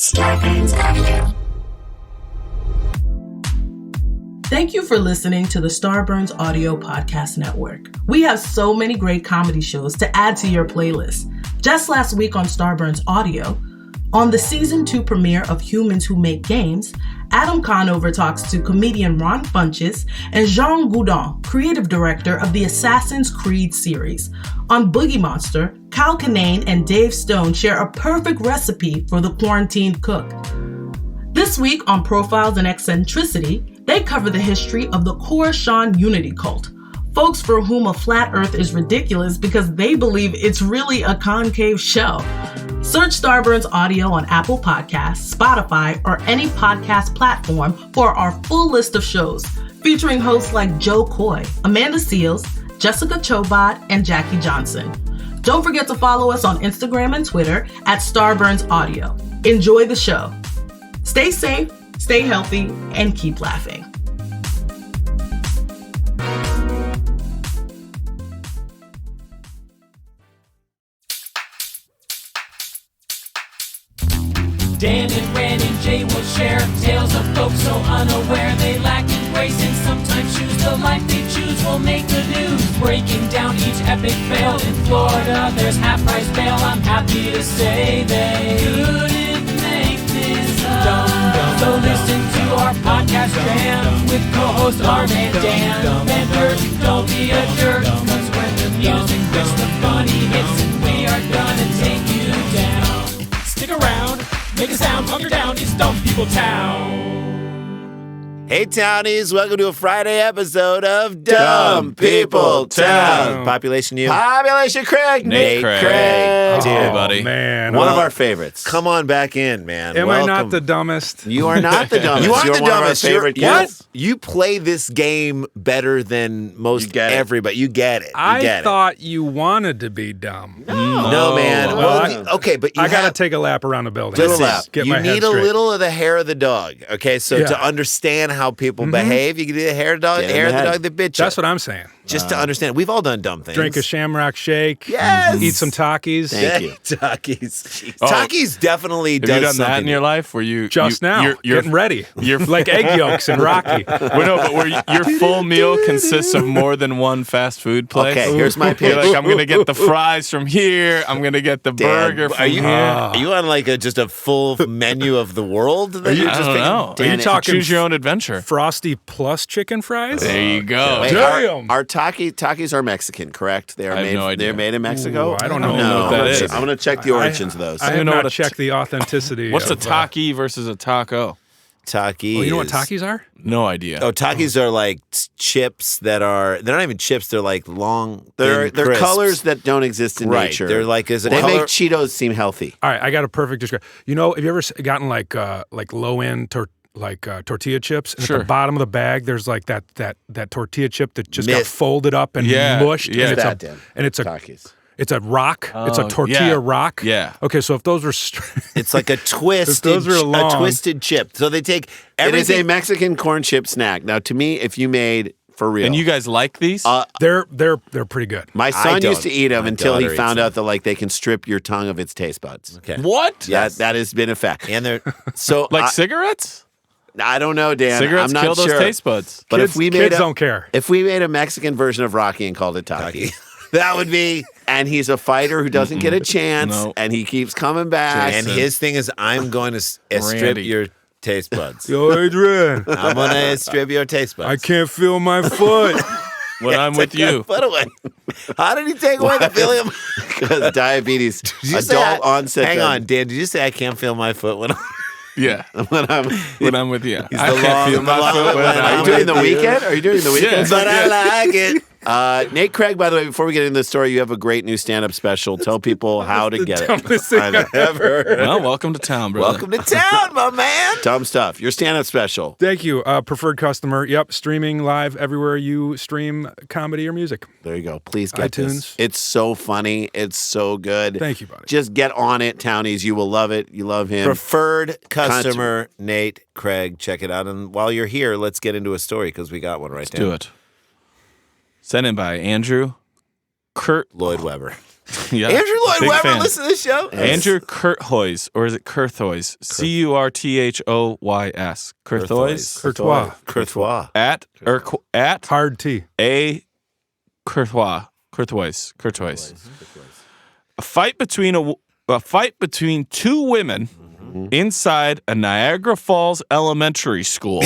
Starburns Audio. Thank you for listening to the Starburns Audio Podcast Network. We have so many great comedy shows to add to your playlist. Just last week on Starburns Audio, on the Season 2 premiere of Humans Who Make Games, Adam Conover talks to comedian Ron Funches and Jean Goudon, creative director of the Assassin's Creed series. On Boogie Monster, Kyle Kinane and Dave Stone share a perfect recipe for the quarantined cook. This week on Profiles in Eccentricity, they cover the history of the Khorasan Unity cult, folks for whom a flat earth is ridiculous because they believe it's really a concave shell. Search Starburns Audio on Apple Podcasts, Spotify, or any podcast platform for our full list of shows, featuring hosts like Joe Coy, Amanda Seales, Jessica Chobot, and Jackie Johnson. Don't forget to follow us on Instagram and Twitter at Starburns Audio. Enjoy the show. Stay safe, stay healthy, and keep laughing. Dan and Ren and Jay will share tales of folks so unaware they lack in grace and sometimes choose the life they choose will make the news. Breaking down each epic fail in Florida, there's half-price bail. I'm happy to say they couldn't make this up. So listen to our podcast jam with co-host Arm and Dan. Benders, don't be a jerk, cause when the music hits the funny hits and we are gonna take you down. Stick around. Make a sound, hunker down, it's Dumb People Town. Hey, Townies, welcome to a Friday episode of Dumb People Town. Population you. Population Craig. Nate Craig. Dude, Oh, buddy. Man. One of our favorites. Come on back in, man. Am Welcome. I not the dumbest? You are not the dumbest. You aren't You're the one of our dumbest. favorite You're- kids. You play this game better than most You get it. everybody. You get it. You I get thought you wanted to be dumb. No, man. Well, Okay, but you I got to have- take a lap around the building. Just Let's get you my head need a straight. little of the hair of the dog. Okay, so Yeah. to understand how people behave, you can do the hair of the dog, Get in hair of the the head. dog that bitch. That's what I'm saying. Just to understand. We've all done dumb things. Drink a Shamrock Shake. Yes. Eat some Takis. Thank you. Takis. Oh. Takis definitely Have does you done something. that in your life? Where you Just now. you're Getting ready. You're Like egg yolks in Rocky. Well, no, but where your full meal consists of more than one fast food place. Okay, here's my pitch. You're like, I'm gonna get the fries from here. I'm gonna get the Dan, burger from are you here. are you on like just a full menu of the world? That you're I just don't picking? know. Are you Dan, talking choose your own adventure? Frosty plus chicken fries? There you go. Wait, Damn. Our Takis are Mexican, correct? They are I have made. no idea. They're made in Mexico. Ooh, I don't know what that is. I'm gonna check the origins of those. I have don't know not what a checked the authenticity. What's a of, taki versus a taco? Takis. Oh, you know what Takis are? No idea. Oh, Takis are like chips that are—they're not even chips. They're like long. They're thin crisps. colors that don't exist in right. nature. They're like as a they color. make Cheetos seem healthy. All right, I got a perfect description. You know, have you ever gotten like low end tortilla chips? And Sure. at the bottom of the bag, there's like that tortilla chip that just got Myth. folded up and Yeah, mushed. yeah. And it's That, a Dan. and it's a Takis. it's a rock. It's a Oh, tortilla yeah. rock. Yeah. Okay, so if those were It's like a twisted, Those are long. a twisted chip. So they take It is a everything. Mexican corn chip snack. Now, to me, if you made for real, And you guys like these? they're pretty good. my son don't. used to eat them My until he daughter found eats out that like they can strip your tongue of its taste buds. Okay. what? Yes. That has been a fact. And they're So Like I, cigarettes? I don't know, Dan. Cigarettes I'm not kill those sure. taste buds. But kids, if we made kids a, don't care. if we made a Mexican version of Rocky and called it Taki, that would be. And he's a fighter who doesn't get a chance, No. and he keeps coming back. and his thing is, I'm going to strip Randy. your taste buds. Yo, Adrian, I'm going to strip your taste buds. I can't feel my foot. When I'm with Take your you. foot away. How did he take away the feeling? Because diabetes, Did you say adult onset. Hang on, Dan. Did you say I can't feel my foot when I'm Yeah. When I'm, When I'm with you. I the can't long- feel my the long- foot when when are I'm you doing the with you. weekend? Are you doing the weekend? But I like it. Nate Craig, by the way, before we get into the story, you have a great new stand-up special. Tell people how to get it. Dumbest thing I've Ever. Well, welcome to town, brother. Welcome to town, my man. Dumb stuff. Your stand-up special. Thank you. Preferred customer. Yep, streaming live everywhere you stream comedy or music. There you go. Please get iTunes. this. It's so funny. It's so good. Thank you, buddy. Just get on it, townies. You will love it. You love him. Preferred customer, Nate Craig. Check it out. And while you're here, let's get into a story because we got one right Do it. Sent in by Andrew Lloyd Webber. Yeah, Andrew Lloyd big Webber, fan. listen to the show. Andrew Kurthoys, or is it Kurthoys? Curthoys. Kurthoys. Courtois. Courtois. At Hard T. A Courtois. Courtois. A fight between two women inside a Niagara Falls elementary school.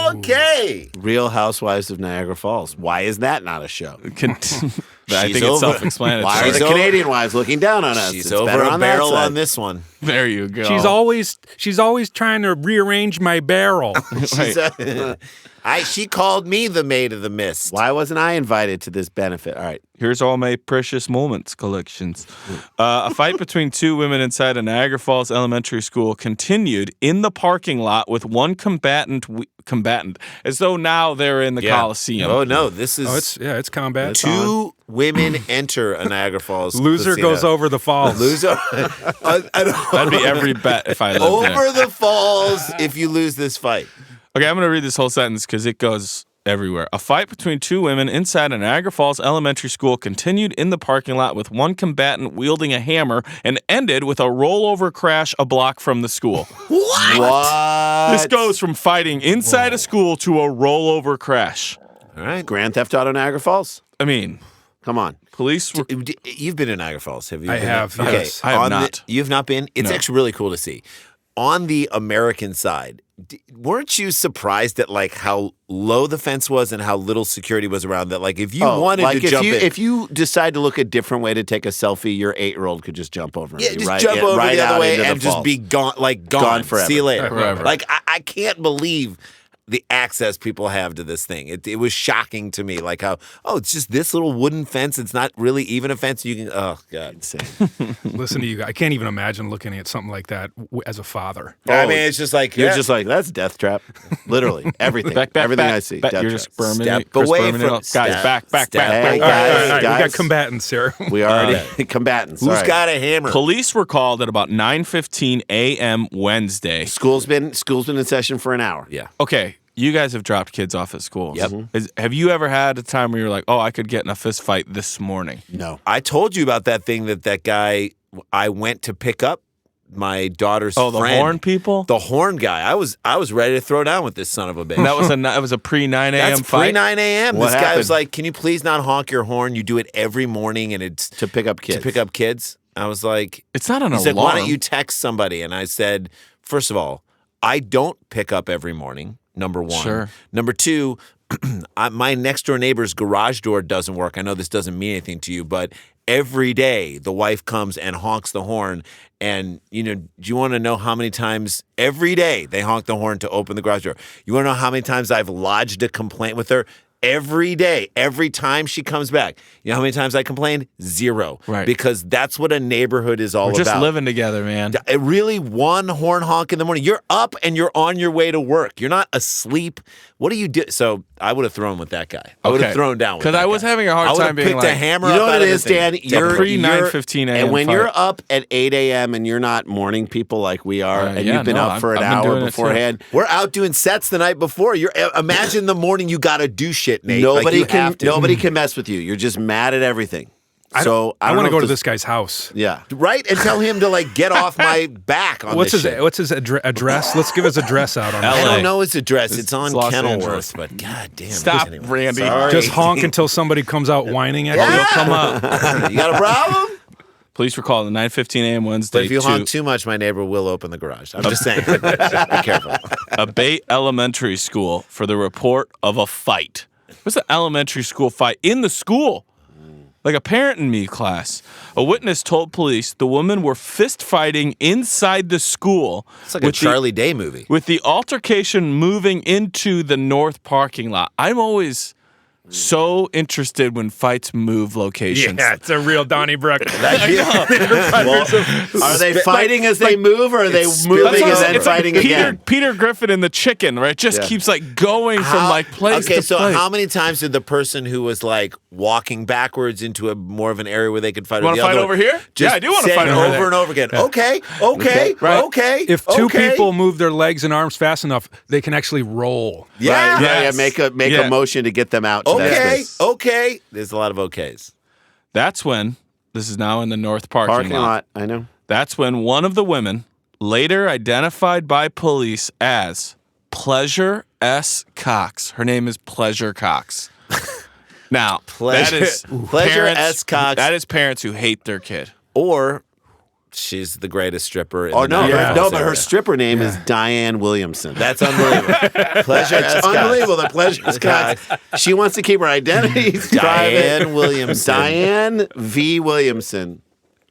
Okay. Real Housewives of Niagara Falls. Why is that not a show? I think She's it's over- self-explanatory. Why are She's the over- Canadian wives looking down on us? She's It's over better a on that barrel side. on this one. There you go. She's always trying to rearrange my barrel. She called me the Maid of the Mist. Why wasn't I invited to this benefit? All right. Here's all my precious moments collections. A fight between two women inside a Niagara Falls elementary school continued in the parking lot with one combatant, as though now they're in the Coliseum. Oh no, this is It's combat. two women enter a Niagara Falls. Loser casino. goes over the falls. Loser. That'd be every bet if I lived there. Over the falls if you lose this fight. Okay, I'm going to read this whole sentence because it goes everywhere. A fight between two women inside a Niagara Falls elementary school continued in the parking lot with one combatant wielding a hammer and ended with a rollover crash a block from the school. What? This goes from fighting inside a school to a rollover crash. All right. Grand Theft Auto Niagara Falls. I mean, Come on. police were... You've been to Niagara Falls, have you? I been have, there? Okay. yes. I have not. You've not been? It's No. actually really cool to see. On the American side, weren't you surprised at like how low the fence was and how little security was around that? Like if you wanted like to jump in. if you decide to look a different way to take a selfie, your 8-year-old could just jump over. Yeah, and just right, jump over right the out other way into the and just falls. be gone, Gone forever. See you later. Forever. Like I can't believe the access people have to this thing. It was shocking to me, like how it's just this little wooden fence. It's not really even a fence. You can God, Insane. Listen to you guys. I can't even imagine looking at something like that as a father. I mean, it's just like You're just like, that's death trap. Literally. Everything. Everything I see. Back, Death you're trap. just Berman. Step Chris away Berman, from- guys, step, back. step. Hey, All right, we guys. got combatants here. We already combatants. who's All right. got a hammer? Police were called at about 9:15 a.m. Wednesday. School's been in session for an hour. Yeah. Okay, you guys have dropped kids off at schools. Yep. Have you ever had a time where you're like, oh, I could get in a fist fight this morning? No. I told you about that thing that guy I went to pick up my daughter's Oh, the friend. horn people? The horn guy. I was ready to throw down with this son of a bitch. And that was a pre-9 a.m. That's fight? pre 9 a.m. What This guy was happened? like, "Can you please not honk your horn? You do it every morning, and it's To pick up kids. to pick up kids." I was like, It's not an "He alarm. said, why don't you text somebody?" And I said, first of all, I don't pick up every morning. Number one. Sure. Number two, my next door neighbor's garage door doesn't work. I know this doesn't mean anything to you, but every day the wife comes and honks the horn. And, do you want to know how many times every day they honk the horn to open the garage door? You want to know how many times I've lodged a complaint with her? Every day, every time she comes back. You know how many times I complained? 0. Right. Because that's what a neighborhood is all We're about. just living together, man. Really, one horn honk in the morning. You're up and you're on your way to work. You're not asleep. What do you do? So I would have thrown with that guy. I would have Okay. thrown down with that Because I was guy. having a hard I would time have being picked like, a hammer You up know what out it of is, the thing. Dan? It's a pre-9:15 a.m. And when fight. you're up at 8 a.m. and you're not morning people like we are, and yeah, you've been no, up for an I've been hour doing it too. beforehand, We're out doing sets the night before. Imagine the morning you got to do shit, Nate. Like, you have to. nobody can mess with you. You're just mad at everything. So I don't want to know go if to this guy's house. Yeah. Right? And tell him to get off my back on What's this his shit. What's his address? Let's give his address out on I that. LA. don't know his address. It's on Los Kenilworth, Angeles. but god damn. Stop, Anyway. Randy. Sorry. Just honk until somebody comes out whining at you. You'll come up. You got a problem? Police were called at 9:15 a.m. Wednesday But if you to honk too much, my neighbor will open the garage. I'm just saying. Be careful. Abate Elementary School for the report of a fight. What's an elementary school fight in the school? Like a parent in me class. A witness told police the women were fist fighting inside the school. It's like a Charlie Day movie. With the altercation moving into the north parking lot. I'm always so interested when fights move locations. Yeah, it's a real Donnybrook. Are they fighting as they move, or are they It's moving spilling and over. then It's like fighting Peter, again? Peter Griffin and the chicken, right? Just keeps going from place okay, to so place. how many times did the person who was walking backwards into a more of an area where they could fight? You wanna the other fight one, over here? just Yeah, I do wanna saying fight over over there. and over again. Okay, okay, Right. okay. If two okay. people move their legs and arms fast enough, they can actually roll. yeah, Right, yeah, Yes. make Yeah. a motion to get them out. To that okay, space. okay. There's a lot of okays. That's when, this is now in the North parking lot. I know. That's when one of the women, later identified by police as Pleasure S. Cox. Her name is Pleasure Cox. Now, that is Pleasure parents, S. Cox. That is parents who hate their kid. Or she's the greatest stripper in Oh, the no. Niagara No, Falls but her area. stripper name is Diane Williamson. That's unbelievable. Pleasure S. It's Cox. unbelievable that Pleasure S. Cox. She wants to keep her identity private. Diane Williamson. Diane V. Williamson.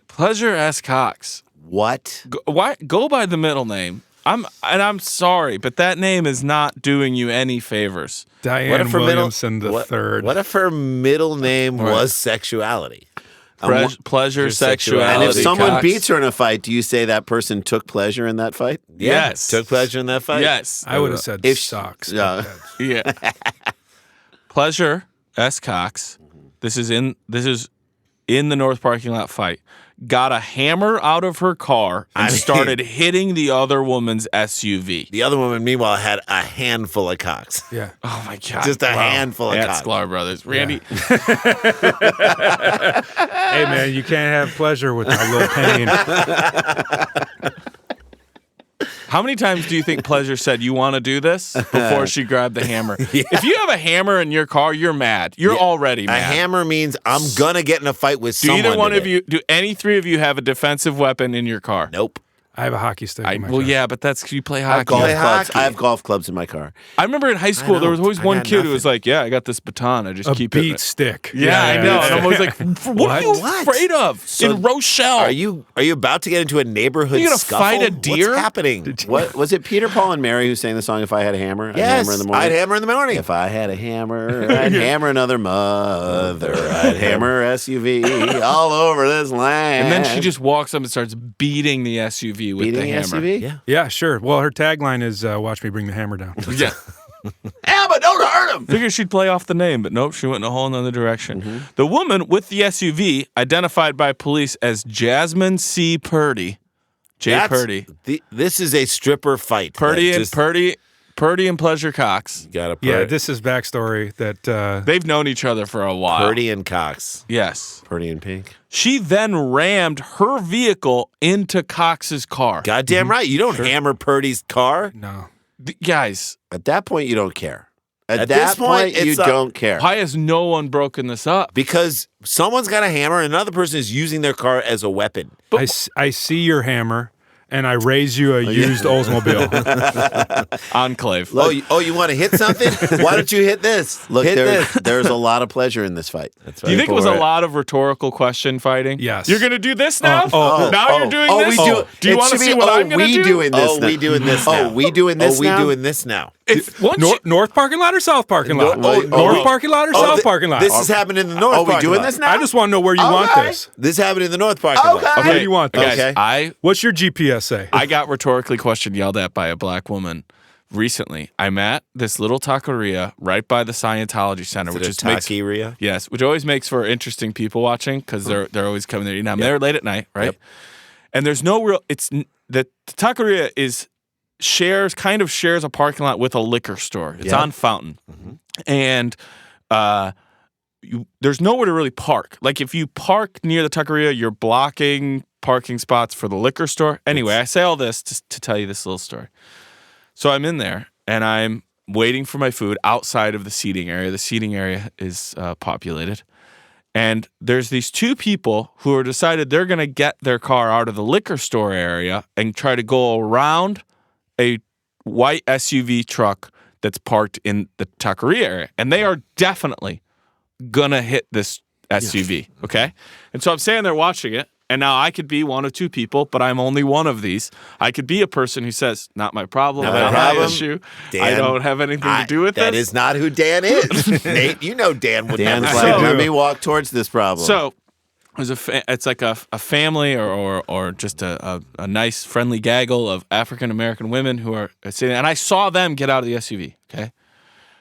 Pleasure S. Cox. What? Why go by the middle name? I'm sorry, but that name is not doing you any favors. Diane Williamson the third. What if her middle name was sexuality? Pleasure, sexuality. And if someone Cox. beats her in a fight, do you say that person took pleasure in that fight? Yeah, Yes. took pleasure in that fight. Yes. I would have said If- socks. Yeah. Yeah. Pleasure S. Cox. This is in the North parking lot fight. Got a hammer out of her car and started hitting the other woman's SUV. The other woman, meanwhile, had a handful of cocks. Yeah. Oh my God. Just a handful of At cocks. Sklar Brothers. Randy, Hey, man, you can't have pleasure without a little pain. how many times do you think Pleasure said, you want to do this? Before she grabbed the hammer. If you have a hammer in your car, you're mad. You're already A mad. hammer means I'm gonna get in a fight with Do someone. either one of today. you, do any three of you have a defensive weapon in your car? Nope. I have a hockey stick in my Well, car. yeah, but that's you play I have hockey. golf Play clubs. hockey. I have golf clubs in my car. I remember in high school there was always I one got kid who was nothing. like, "Yeah, I got this baton. I just A keep beat it." stick. Yeah, I know. And I'm always like, "What are you What? afraid of in Rochelle? Are you about to get into a neighborhood You gonna scuffle? fight a deer? What's happening? What was it? Peter, Paul, and Mary who sang the song "If I Had a Hammer"? I'd Yes, hammer in the morning. I'd hammer in the morning. If I had a hammer, I'd hammer another mother. I'd hammer SUV all over this land. And then she just walks up and starts beating the SUV with beating the hammer. SUV. Yeah. Yeah, sure. Well, her tagline is "Watch me bring the hammer down." Yeah. Hammer, don't hurt him. Figured she'd play off the name, but nope, she went in a whole nother direction. Mm-hmm. The woman with the SUV, identified by police as Jasmine C. Purdy. Purdy. This is a stripper fight. Purdy That and just- Purdy and Pleasure Cox. Gotta put Yeah, this is backstory that They've known each other for a while. Purdy and Cox. Yes. Purdy and Pink. She then rammed her vehicle into Cox's car. Goddamn right. You don't hammer Purdy's car. no. Guys, At that point, you don't care. At At that this point, point, you it's a- don't care. why has no one broken this up? Because someone's got a hammer and another person is using their car as a weapon. I see your hammer, and I raise you a used Oldsmobile. Enclave. You want to hit something? Why don't you hit this? Look, hit there's a lot of pleasure in this fight. Do you think it was a lot of rhetorical question fighting? Yes. You're going to do this now? oh, now you're doing oh, this? we do. Do you it want to should see be, what oh, I'm going to we do? doing this Oh, now. we doing this now. Oh, we doing this Oh, we now? doing this now. If, once you- North parking lot or South parking lot? No- oh, North oh, parking lot or Oh, South thi- parking lot? This is happening in the north Are we parking doing lot. this now? I just want to know where you want Okay. this. This happened in the north parking lot. Where do you want this? guys, Okay. What's your GPS say? I got rhetorically questioned, yelled at by a black woman recently. I'm at this little taqueria right by the Scientology Center, which just makes taqueria. yes, which always makes for interesting people watching because they're always coming there. I'm there late at night, right? Yep. And there's no real. The taqueria shares a parking lot with a liquor store. It's Yeah. on Fountain, and there's nowhere to really park. Like if you park near the taqueria, you're blocking parking spots for the liquor store. Anyway, I say all this to tell you this little story. So I'm in there and I'm waiting for my food outside of the seating area. The seating area is populated. And there's these two people who are decided they're going to get their car out of the liquor store area and try to go around a white SUV truck that's parked in the taqueria area. And they are definitely going to hit this SUV, okay? And so I'm standing there watching it. And now I could be one of two people, but I'm only one of these. I could be a person who says, not my problem, Not my not my problem. issue. Dan, I don't have anything to do with That this. is not who Dan is. Nate, you know Dan would Dan's never like, say So- let me walk towards this problem. So it's like a family or just a nice friendly gaggle of African American women who are sitting, and I saw them get out of the SUV. Okay,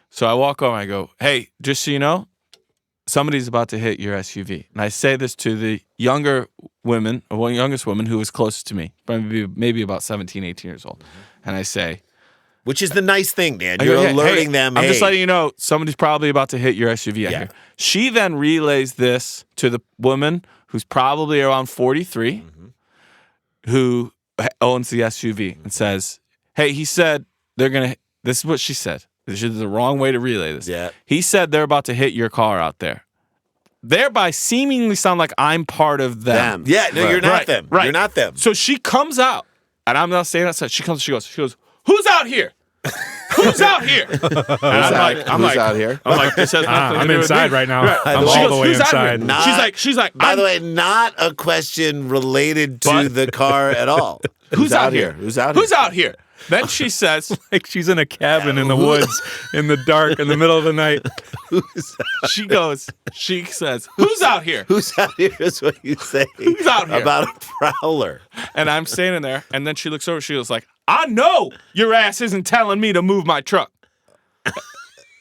so I walk over, and I go, "Hey, just so you know, somebody's about to hit your SUV." And I say this to the youngest woman who was closest to me, maybe about 17, 18 years old, and I say, Which is the nice thing, Dan. I go, You're "Hey, alerting them. I'm hey, just letting you know somebody's probably about to hit your SUV out Yeah. here. She then relays this to the woman who's probably around 43, who owns the SUV, and says, "Hey, he said they're gonna." This is what she said. This is the wrong way to relay this. Yeah. He said they're about to hit your car out there, thereby seemingly sound like I'm part of them. Yeah, no, you're not Right, them. right. You're not them. So she comes out, and I'm not saying outside. She goes, "Who's out here? Who's out here?" And I'm Who's like, out here? I'm like, this has nothing I'm to do with inside me. right now. Right. I'm She all goes, the way "Who's out here?" inside. She's like, By I'm- the way, not a question related to But- the car at all. who's out here? Who's out here? Who's out here? Then she says, Like she's in a cabin in the woods in the dark in the middle of the night. she says, "Who's out here?" Who's out here is what you say Who's out here? about a prowler. And I'm standing there, and then she looks over. She was like, "I know your ass isn't telling me to move my truck."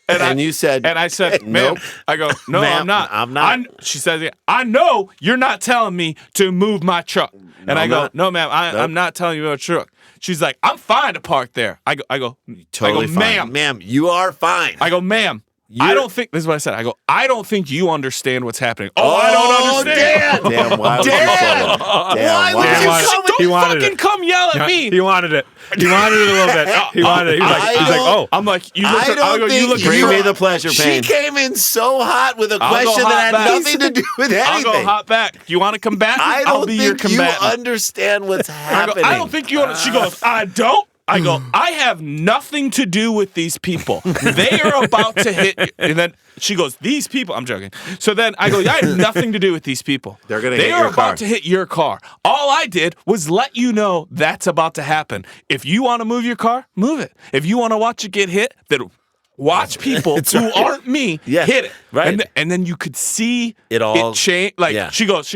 And you said, And I said, "Ma'am," Nope. I go, "No, Ma'am, I'm not. I'm not." She says, "I know you're not telling me to move my truck." And I I'm go, not. "No, ma'am, I'm not telling you about a truck." She's like, "I'm fine to park there." I go, Totally fine. "Ma'am." Ma'am, you are fine. I go, "Ma'am, I don't think," this is what I said. I go, "I don't think you understand what's happening." I don't understand. Dan! Damn, why would you say that? Why would why you would- come He Don't wanted fucking it. come yell at me. He wanted it. He wanted it a little bit. He wanted it. He was like, oh. I'm like, you look. I don't go, think you look. Bring you me are- the pleasure She pain. came in so hot with a I'll go question hot that had back. nothing to do with I'll anything. go hot back. You want to combat? I I'll don't be your think you combatant. understand what's I go, happening. I don't think you. She goes, I don't. I go, I have nothing to do with these people. They are about to hit you. And then she goes, these people. I'm joking. So then I go, I have nothing to do with these people. They're gonna They hit are your about car. to hit your car. All I did was let you know that's about to happen. If you want to move your car, move it. If you want to watch it get hit, then watch people who aren't me Yeah, hit it. right. And then you could see It all- change. Like yeah. she goes,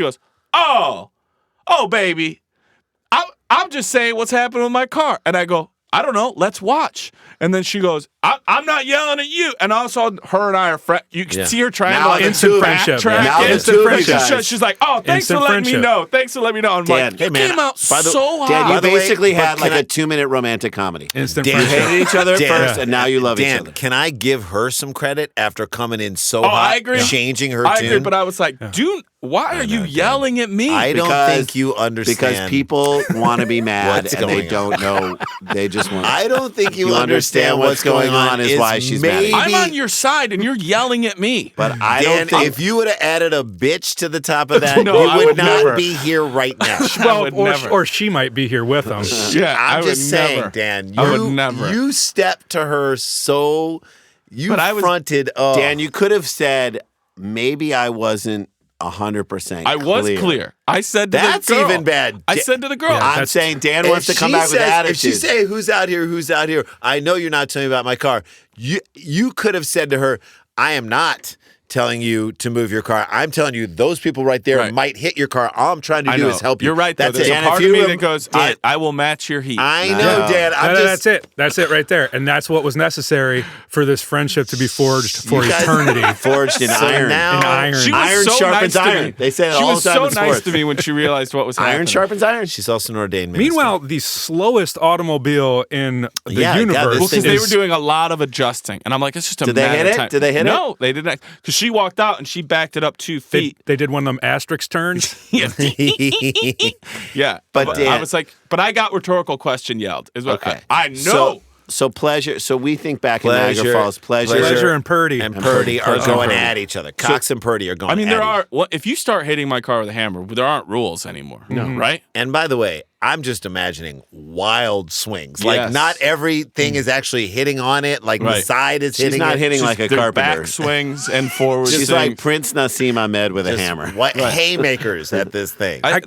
oh, baby. I'm just saying what's happening with my car. And I go, I don't know. Let's watch. And then she goes, I'm not yelling at you. And all of a sudden, her and I are you can Yeah. see her trying Now to like the instant two of- friendship. backtrack. Now the Instant two of you friendship. guys. She's like, oh, thanks Instant for letting me friendship. know. Thanks for letting me know. I'm Dan, like, hey, you man, came out by the- so hot. Dan, By you the way, basically but had like can I- a 2-minute romantic comedy. Instant Dan, You friendship. hated each other at Dan, first, and now you love each Dan, other. can I give her some credit after coming in so Oh, hot, I agree. changing her I tune? agree, but I was like, dude, why are you yelling at me? I don't Because- think you understand. Because people want to be mad What's and they going on. don't know. They just want. I don't think you, You understand what's going on is why she's mad at you. I'm on your side and you're yelling at me. But I Dan, don't think. if you would have added a bitch to the top of that, No, you I would would not never. be here right now. I would never. Or she might be here with him. Yeah, I I'm would just saying, never. Dan. I would never. You stepped to her so. You But I was- fronted. Dan, you could have said maybe I wasn't 100%. I was clear. I said to That's the girl. even bad. I said to the girl. I'm saying Dan wants to come she back with says- attitude. If she say, "Who's out here? Who's out here?" I know you're not telling me about my car. You could have said to her, "I am not telling you to move your car. I'm telling you those people right there Right. might hit your car. All I'm trying to I do know. is help you." You're right, though. That's There's it. a Dan, part if of me you that goes, Dan, I will match your heat. I No. know, Dan. I'm No, just. that's it. That's it right there. And that's what was necessary for this friendship to be forged for You guys- eternity. Forged in So iron. now- In iron. She was Iron so sharpens nice to iron. me. They say it she all was the time so in nice sports. to me when she realized what was happening. Iron sharpens iron. She's also an ordained minister. Meanwhile, the slowest automobile in the Yeah, universe God, this Well, because they is were doing a lot of adjusting, and I'm like, it's just a Did they matter hit of it? time. Did they hit it? No, they didn't. Because she walked out and she backed it up 2 feet. They did one of them asterisk turns. Yeah, But I Dan- was like, but I got rhetorical question yelled. Is what Okay. I know. So pleasure. So we think back in Niagara Pleasure. Falls. Pleasure and Purdy. and Purdy are Pleasure going and Purdy. at each other. Cox and Purdy are going. I mean, at there each are. Well, if you start hitting my car with a hammer, there aren't rules anymore. No, right? And by the way, I'm just imagining wild swings. Like Yes. not everything is actually hitting on it. Like the Right. side is She's hitting not it. hitting like a They're carpenter. back swings and forward She's swings. like Prince Nassim Ahmed with a Just hammer. What haymakers at this thing. I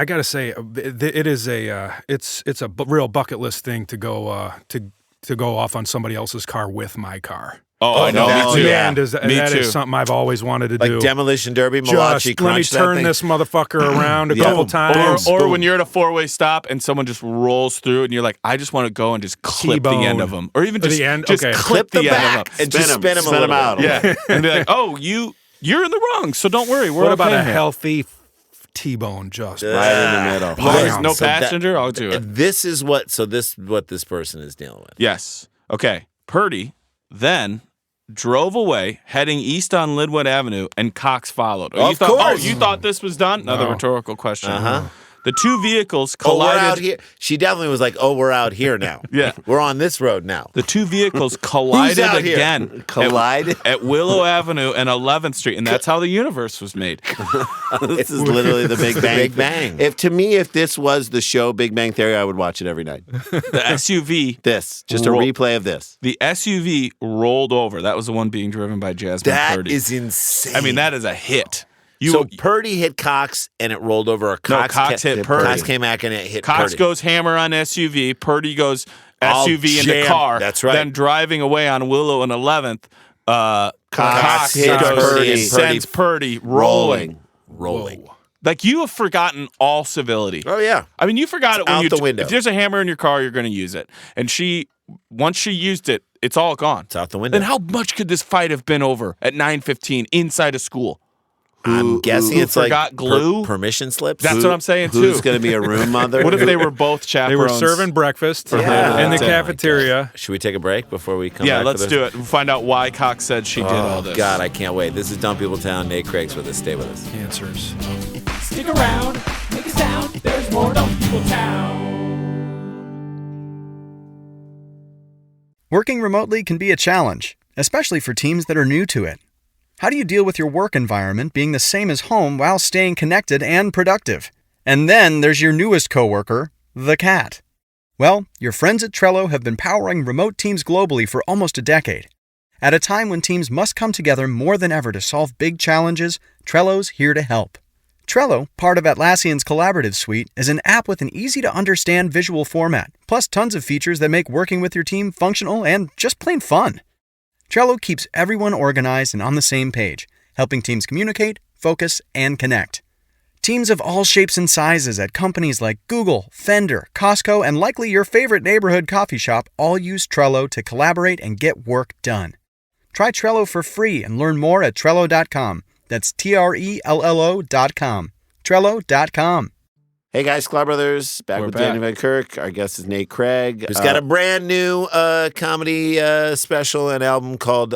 gotta say, it is it's a real bucket list thing to go to go off on somebody else's car with my car. Oh, I know. no. Me too. Yeah. Man, that Me is too. something I've always wanted to Like do. Demolition Derby, Just Malachi let me Crunch. that turn thing. this motherfucker around a Yeah. couple Boom. times. Or when you're at a 4-way stop and someone just rolls through and you're like, I just want to go and just clip the T-bone. end of them, or even just, The end? just Okay. clip the the end back of them. and just spin them a Spin little 'em out. bit. Yeah, and be like, oh, you're in the wrong, so don't worry. We're What about okay a here. healthy T-bone just. Right in the middle. As long as Bam. no So that- passenger, I'll do it. This is what this person is dealing with. Yes. Okay. Purdy then drove away, heading east on Linwood Avenue, and Cox followed. Oh, Of course. you thought this was done? Another No. rhetorical question. Uh-huh. The two vehicles Oh, we're out collided. here. She definitely was like, "Oh, we're out here now. Yeah. we're on this road now." The two vehicles collided out here? again. Collided? at Willow Avenue and 11th Street, and that's how the universe was made. This is literally the Big Bang. Big Bang. If this was the show Big Bang Theory, I would watch it every night. The SUV, Just a Roll- replay of this. the SUV rolled over. That was the one being driven by Jasmine That Purdy. is insane. I mean, that is a hit. So Purdy hit Cox and it rolled over. Or Cox, Cox hit Purdy. Cox came back and it hit Cox Purdy. goes hammer on SUV. Purdy goes All SUV into jammed. car. That's right. Then driving away on Willow and 11th, Cox hit goes- Purdy and sends Purdy rolling. rolling. Like you have forgotten all civility. Oh yeah. I mean, you forgot it when out you the window. If there's a hammer in your car, you're going to use it. And once she used it, it's all gone. It's out the window. Then how much could this fight have been over at 9:15 inside a school? I'm guessing who it's like forgot glue? permission slips. That's what I'm saying too. Who's going to be a room mother? What if they were both They were chaperones? serving breakfast Yeah. in the Oh my cafeteria. Should we take a break before we come Yeah, back? let's do it. We'll find out why Cox said she did all Oh, this. God, I can't wait. This is Dumb People Town. Nate Craig's with us. Stay with us. Answers. Stick around, make a sound. There's more Dumb People Town. Working remotely can be a challenge, especially for teams that are new to it. How do you deal with your work environment being the same as home while staying connected and productive? And then there's your newest coworker, the cat. Well, your friends at Trello have been powering remote teams globally for almost a decade. At a time when teams must come together more than ever to solve big challenges, Trello's here to help. Trello, part of Atlassian's Collaborative Suite, is an app with an easy-to-understand visual format, plus tons of features that make working with your team functional and just plain fun. Trello keeps everyone organized and on the same page, helping teams communicate, focus, and connect. Teams of all shapes and sizes at companies like Google, Fender, Costco, and likely your favorite neighborhood coffee shop all use Trello to collaborate and get work done. Try Trello for free and learn more at Trello.com. That's Trello.com. Trello.com. Hey guys, Club Brothers, back We're with back. Danny Van Kirk. Our guest is Nate Craig. He's got a brand new comedy special and album called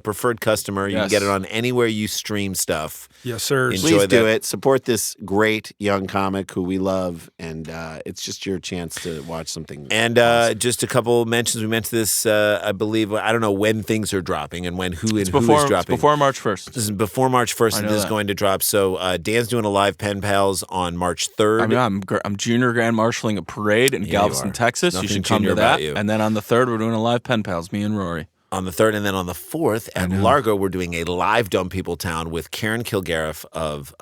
Preferred Customer. You can Yes. get it on anywhere you stream stuff. Yes, sir. Enjoy Please do that. it. Support this great young comic who we love, and it's just your chance to watch something. And awesome. just a couple mentions. We mentioned this, I believe. I don't know when things are dropping and when who It's who is before dropping. March 1st. This is before March 1st, I and know this is that. going to drop. So Dan's doing a live Pen Pals on March 3rd. I mean, I'm junior grand marshaling a parade in Yeah, you Galveston, are. Texas. You Nothing should come junior to that. about you. And then on the 3rd, we're doing a live pen pals, me and Rory. On the 3rd, and then on the 4th at Largo, we're doing a live Dumb People Town with Karen Kilgariff of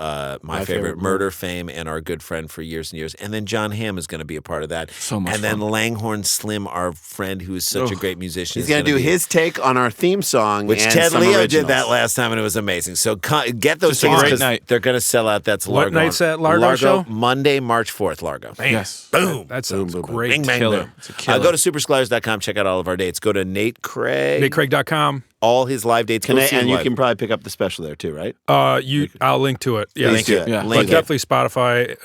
My Favorite Murder fame and our good friend for years and years. And then John Hamm is going to be a part of that. So much And then fun. Langhorne Slim, our friend who is such a great musician. he's is going to do be- his take on our theme song, Which and Ted some Leo originals. did that last time, and it was amazing. So get those Just a tickets great 'cause night. they're going to sell out. That's What Largo. night's that Largo show? Monday, March 4th, Largo. Yes. Boom. That sounds boom, boom. great. Bing, bang, Killer. boom. It's a killer. Go to superscholars.com. Check out all of our dates. Go to Nate Craig. NateCraig.com. All his live dates. Go see him And you live. can probably pick up the special there too, right? I'll link to it. Yeah, Please do it. Yeah. But Link it. definitely Spotify,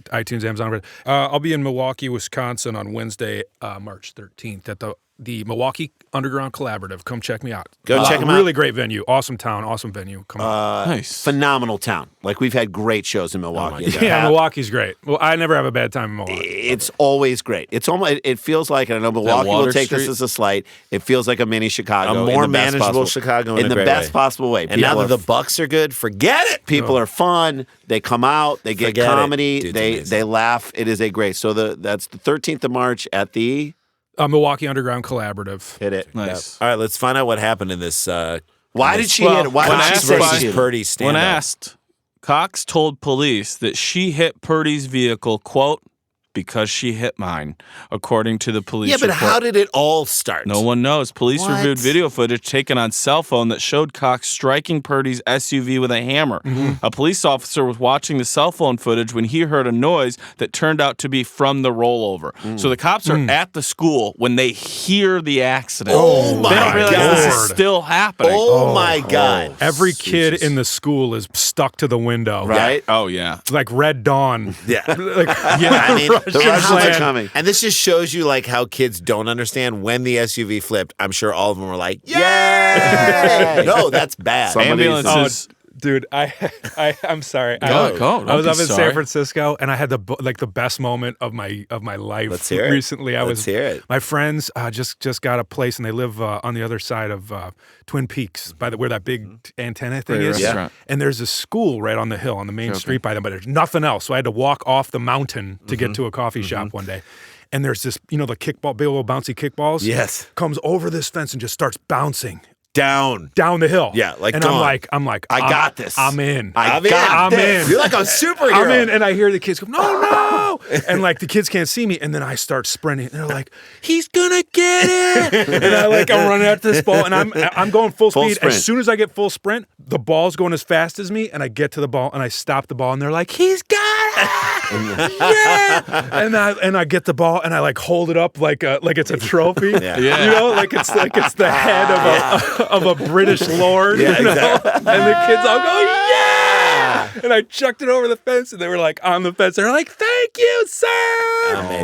iTunes, Amazon. I'll be in Milwaukee, Wisconsin on Wednesday, March 13th at the Milwaukee Underground Collaborative. Come check me out. Go check 'em out. Really great venue. Awesome town. Awesome venue. Come on. Nice. Phenomenal town. Like we've had great shows in Milwaukee. Yeah, Milwaukee's great. Well, I never have a bad time in Milwaukee. It's always great. It's almost. It feels like, and I know Milwaukee will Water take this Street? as a slight. It feels like a mini Chicago, A in more the best manageable possible- Chicago in a the great best way. possible way. And now People that are- the Bucks are good, forget it. people are fun. They come out. They get Forget it. comedy. Dude, it's they amazing. laugh. It is a great. So that's the 13th of March at the Milwaukee Underground Collaborative. hit it. Nice. All right, let's find out what happened in this. Why in did this she hit it? Why when did she asked say by- she versus hit it? Purdy stand When up? asked, Cox told police that she hit Purdy's vehicle, quote, because she hit mine, according to the police Yeah, but report. how did it all start? No one knows. Police What? reviewed video footage taken on cell phone that showed Cox striking Purdy's SUV with a hammer. A police officer was watching the cell phone footage when he heard a noise that turned out to be from the rollover. So the cops are at the school when they hear the accident. Oh, They my don't realize this is God. still happening. Oh, my God. Every kid in the school is stuck to the window. Right? Oh, yeah. Like Red Dawn. Yeah. Yeah, I mean, The Russians are coming. And this just shows you like how kids don't understand when the SUV flipped. I'm sure all of them were like, "Yay!" No, that's bad. Ambulances. Dude, I'm sorry. Go. I Don't was be up in sorry. San Francisco, and I had the best moment of my life. Let's hear it. Recently, Let's hear it. My friends just got a place, and they live on the other side of Twin Peaks, by where that big antenna thing is. restaurant. And there's a school right on the hill on the main street by them, but there's nothing else. So I had to walk off the mountain to get to a coffee shop one day. And there's this, the kickball, big old bouncy kickballs. Yes. Comes over this fence and just starts bouncing Down. down the hill. Yeah, like and gone. I'm like, I got this. I'm in. I'm in. You're like a superhero. I'm in, and I hear the kids go, no, and like the kids can't see me, and then I start sprinting, and they're like, he's gonna get it, and I'm running after this ball, and I'm going full speed. sprint. As soon as I get full sprint, the ball's going as fast as me, and I get to the ball, and I stop the ball, and they're like, he's got it, yeah, and I get the ball, and I like hold it up like it's a trophy, Yeah. like it's the head of a British lord, Yeah, exactly. and the kids all go, yeah! And I chucked it over the fence, and they were like on the fence. They're like, "Thank you, sir!"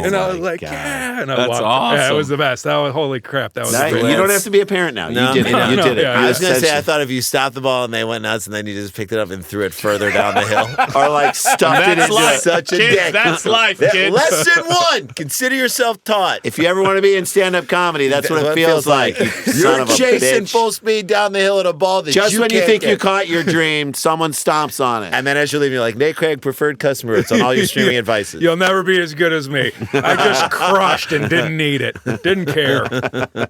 And I was like, "Yeah!" And I That's walked. awesome. Yeah, it was the best. That was holy crap. That was Now, great. you don't have to be a parent now. No. You did it. No, You did it. yeah. I was You gonna say, I essentially- thought if you stopped the ball and they went nuts, and then you just picked it up and threw it further down the hill. or like stuffed it That's into life. Such a Kids, dick. that's life, That- kids. Lesson 1: consider yourself taught. If you ever want to be in stand-up comedy, that's what it feels like. You son You're of a chasing bitch. full speed down the hill at a ball that Just you when you can't think get. you caught your dream, someone stomps on it. And then as you're leaving, you're like, Nate Craig, preferred customer. It's on all your streaming advices. You'll never be as good as me. I just crushed and didn't need it. Didn't care.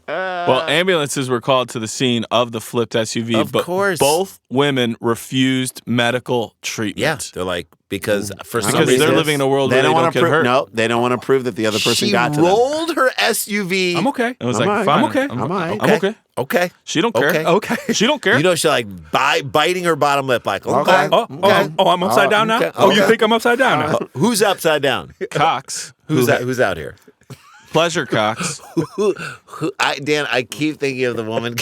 Well, ambulances were called to the scene of the flipped SUV, Of but course. both women refused medical treatment. Yeah, they're like, because for some Because reason they're living in a world They where they don't don't want to get prove. hurt. No, they don't want to prove that the other person she got to them. rolled her SUV. I'm okay. It was I'm like, all right. fine. I'm okay. I'm all right. I'm okay. Okay. She don't care. Okay. Okay. She don't care. You know, she's like biting her bottom lip, like, okay. I'm upside down now. Okay. Oh, you Okay. think I'm upside down now? Who's upside down? Cox, Who's out here? Pleasure Cox. Dan, I keep thinking of the woman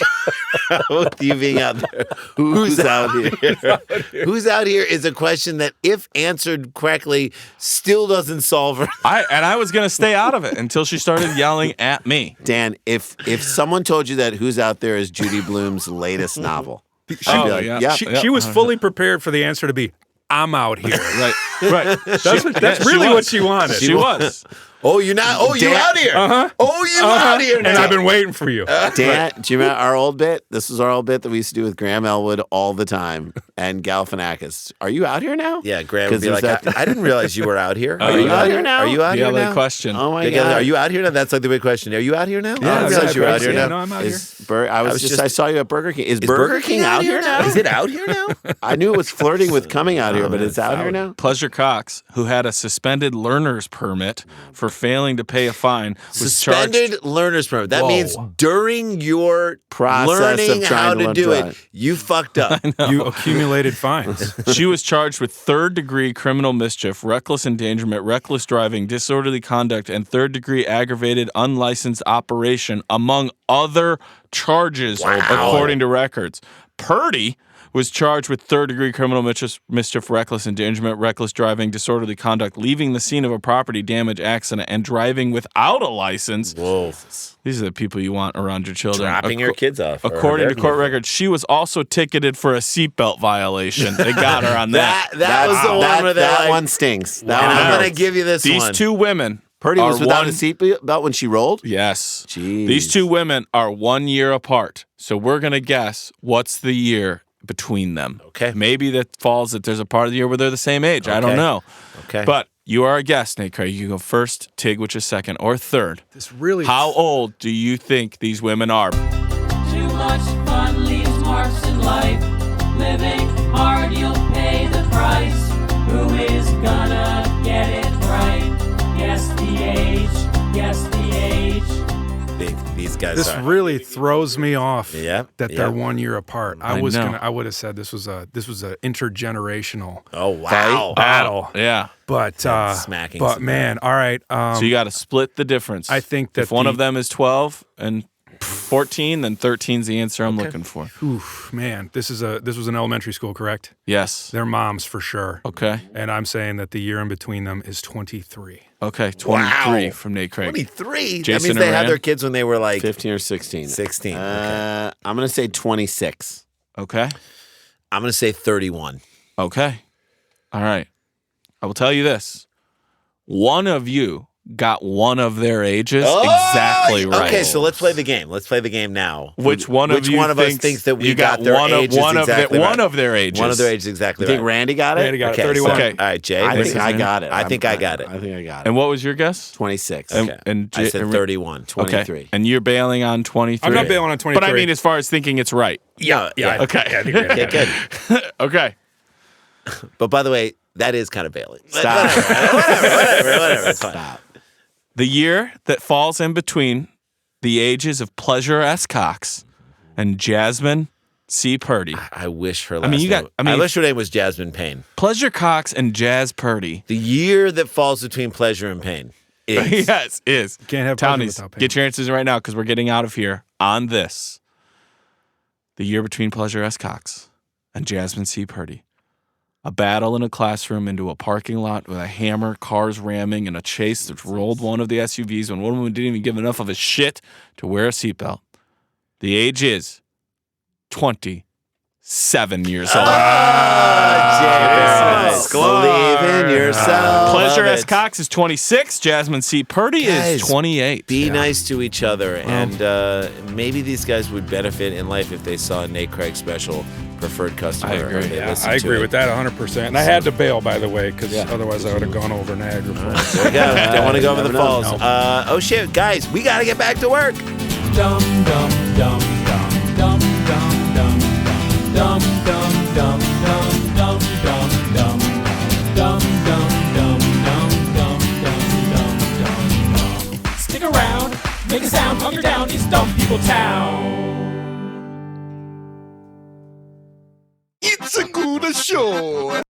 with you being out there. Who's out here? Who's out here is a question that, if answered correctly, still doesn't solve her. I was gonna stay out of it until she started yelling at me. Dan, if someone told you that Who's Out There is Judy Blume's latest novel, I'd be like, yeah. yep. She was fully prepared for the answer to be, I'm out here. Right, right. That's really what she wanted. She was. Oh, you're not. Oh, you Dan- out here. Oh, you out here now. And I've been waiting for you. Dan, do you remember our old bit? This was our old bit that we used to do with Graham Elwood all the time and Galifianakis. Are you out here now? Yeah, Graham would 'Cause be like, there's that- I didn't realize you were out here. Are you out here now? Are you out The here LA now? question. Oh my Yeah, god! are you out here now? That's like the big question. Are you out here now? I didn't Yeah, realize you were out here yeah, now. no, I'm out here. I saw you at Burger King. Is Burger King out here now? Is it out here now? I knew it was flirting with coming out here, but it's out here now. Pleasure Cox, who had a suspended learner's permit for failing to pay a fine, was charged. Suspended learner's permit. That means during your Process of learning trying how to to learn do drive. it, you fucked up. You accumulated fines. She was charged with third-degree criminal mischief, reckless endangerment, reckless driving, disorderly conduct, and third-degree aggravated unlicensed operation, among other charges, according to records. Purdy was charged with third-degree criminal mischief, reckless endangerment, reckless driving, disorderly conduct, leaving the scene of a property damage accident, and driving without a license. Whoa. These are the people you want around your children. Dropping your kids off. According to court records, she was also ticketed for a seatbelt violation. They got her on that. That was the one where that like, one stinks. That and one I'm going to hurts. give you this These one. two women Purdy was are without one- a seatbelt when she rolled. Yes. Jeez. These two women are 1 year apart. So we're going to guess what's the year between them. Okay. Maybe that falls that there's a part of the year where they're the same age. I don't Okay. know. Okay. But you are a guest, Nate Craig. You can go first, Tig, which is second, or third. This really. How old do you think these women are? Too much fun leaves marks in life. Living hard, you'll pay the price. Who is gonna get it right? Guess the age. Guess the age. These guys This are. really throws me off Yep, that yep. they're 1 year apart. I know. would have said this was a intergenerational Oh, wow. battle. Yeah. But smacking but some man, all right. So you got to split the difference. I think that if one the- of them is 12 and 14, then 13's the answer I'm looking for. oof, man, this was an elementary school, correct? Yes. They're moms for sure. Okay. And I'm saying that the year in between them is 23. Okay. 23 Wow. from Nate Craig. 23. Jason that means they had Moran? their kids when they were like 15 or 16. 16. I'm going to say 26. Okay. I'm going to say 31. Okay. All right. I will tell you this. One of you got one of their ages exactly right. Okay, so let's play the game. Let's play the game now. Which one of you us thinks that we you got their ages exactly one right? of their ages? One of their ages exactly You think right. Randy got it? Randy got it, Okay, 31. Okay. All right, Jay. I What's think his I name? got it. I think I got it. I think I got it. And what was your guess? 26. And I said 31. 23. Okay. And you're bailing on 23. I'm not bailing on 23. But I mean, as far as thinking it's right. Yeah. Okay. I think Okay, good. Okay. But by the way, that is kind of bailing. Stop. Whatever. It's fine. Stop. The year that falls in between the ages of Pleasure S. Cox and Jasmine C. Purdy. I wish her last mean, you got- name. I mean- I wish her name was Jasmine Payne. Pleasure Cox and Jazz Purdy. The year that falls between pleasure and pain is Yes, is. Can't have pleasure Townies, without pain. get your answers right now because we're getting out of here on this. The year between Pleasure S. Cox and Jasmine C. Purdy. A battle in a classroom into a parking lot with a hammer, cars ramming, and a chase that rolled one of the SUVs when one woman didn't even give enough of a shit to wear a seatbelt. The age is 27 years old. Jason. Believe in yourself. Pleasure Love S. it. Cox is 26. Jasmine C. Purdy Guys, is 28. Be nice to each other, and maybe these guys would benefit in life if they saw a Nate Craig special, Preferred Customer. I agree. or they Yeah, listened I to agree it. with that 100%. And I had to bail, by the way, because otherwise I would have gone over Niagara Falls. There we go. Don't want to go over the Never know. falls. Oh shit, guys, we got to get back to work. Dum dum dum dum dum dum dum dum dum dum dum dum dum dum dum dum dum dum dum dum. Stick around, make a sound, hunker down, it's Dumb People Town. It's a good show.